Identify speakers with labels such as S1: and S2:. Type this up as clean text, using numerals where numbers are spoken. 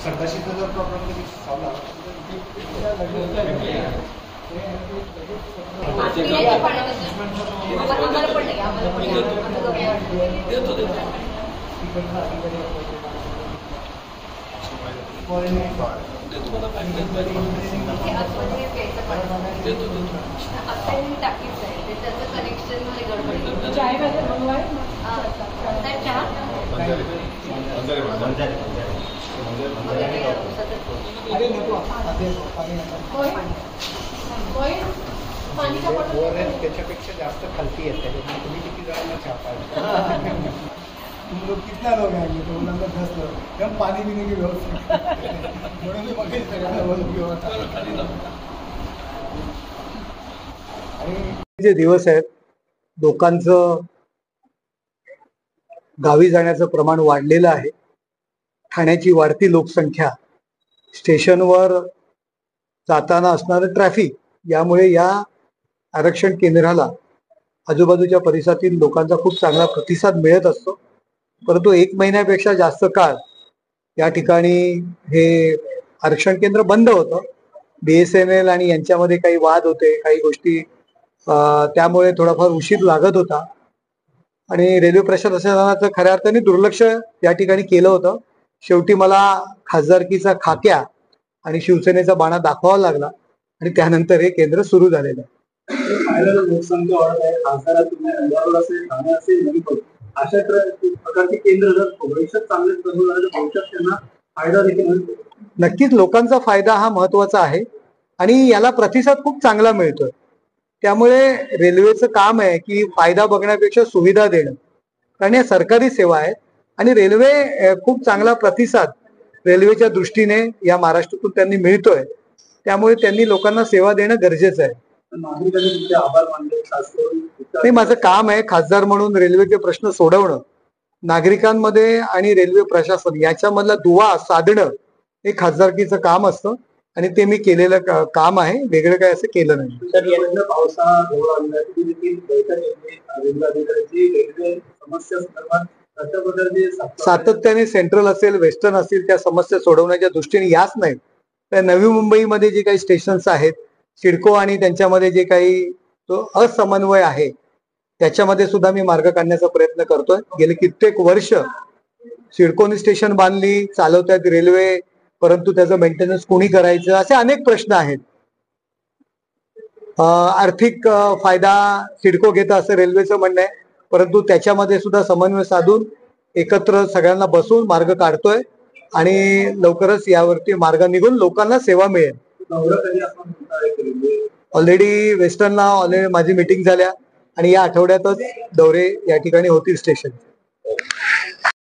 S1: संडाशीचा जर प्रॉब्लेम कधी झाला त्याच्यापेक्षा जास्त खालती येते तुम्ही किती जणांना छापा तुम लोग कितना लोग आएंगे तो उन्होंने 10 लोग कम पानी पीने की व्यवस्था
S2: जे दिवस आहेत लोकांचं गावी जाण्याचं प्रमाण वाढलेलं आहे. ठाण्याची वाढती लोकसंख्या, स्टेशनवर जाताना असणारं ट्रॅफिक यामुळे या आरक्षण केंद्राला आजूबाजूच्या परिसरातील लोकांचा खूप चांगला प्रतिसाद मिळत असतो. परंतु 1 महिन्यापेक्षा जास्त काळ या ठिकाणी हे आरक्षण केंद्र बंद होतं. BSNL आणि यांच्यामध्ये काही वाद होते, काही गोष्टी त्यामुळे थोडाफार उशीर लागत होता आणि रेल्वे प्रशासनाचं खऱ्या अर्थाने दुर्लक्ष या ठिकाणी केलं होतं. शेवटी मला खासदारकीचा खाक्या आणि शिवसेनेचा बाणा दाखवावा लागला आणि त्यानंतर हे केंद्र सुरू झालेलं आहे.
S3: लोकसंख्या वाढत आहे, खासदार तुम्ही अंधारवर असेल, ठाणे असेल, नवीन अशा प्रकारचे केंद्र जर भविष्यात चांगले चालू झाले तर भविष्यात त्यांना फायदा देखील मिळतो.
S2: नक्कीच लोकांचा फायदा हा महत्वाचा आहे आणि याला प्रतिसाद खूप चांगला मिळतोय. त्यामुळे रेल्वेचं काम आहे की फायदा बघण्यापेक्षा सुविधा देणं, कारण या सरकारी सेवा आहेत आणि रेल्वे खूप चांगला प्रतिसाद रेल्वेच्या दृष्टीने या महाराष्ट्रातून त्यांनी मिळतोय. त्यामुळे त्यांनी लोकांना सेवा देणं गरजेचं आहे.
S3: नागरिकांनी तुमचे आभार मानले, खास करून
S2: ते माझं काम आहे खासदार म्हणून रेल्वेचे प्रश्न सोडवणं, नागरिकांमध्ये आणि रेल्वे प्रशासन याच्यामधला दुवा साधणं हे खासदारकीचं काम असतं आणि ते मी केलेलं काम आहे. वेगळं काय असं केलं नाही.
S3: तर यानंतर पावसाळा समस्या संदर्भात
S2: सातत्याने सेंट्रल असेल, वेस्टर्न असेल, त्या समस्या सोडवण्याच्या दृष्टीने याच नाही तर नवी मुंबईमध्ये जे काही स्टेशन्स आहेत, सिडको आणि त्यांच्यामध्ये जे काही तो असमन्वय आहे त्याच्यामध्ये सुद्धा मी मार्ग काढण्याचा प्रयत्न करतोय. गेले कित्येक वर्ष सिडकोनी स्टेशन बांधली, चालवतात रेल्वे, परंतु त्याचं मेंटेनन्स कोणी करायचं, असे अनेक प्रश्न आहेत. आर्थिक फायदा सिडको घेतं असं रेल्वेचं म्हणणं आहे, परंतु त्याच्यामध्ये सुद्धा समन्वय साधून एकत्र सगळ्यांना बसून मार्ग काढतोय आणि लवकरच यावरती मार्ग निघून लोकांना सेवा मिळेल. ऑलरेडी वेस्टर्नला माझी मीटिंग झाल्या आणि या आठवड्यातच दौरे या ठिकाणी होतील स्टेशन.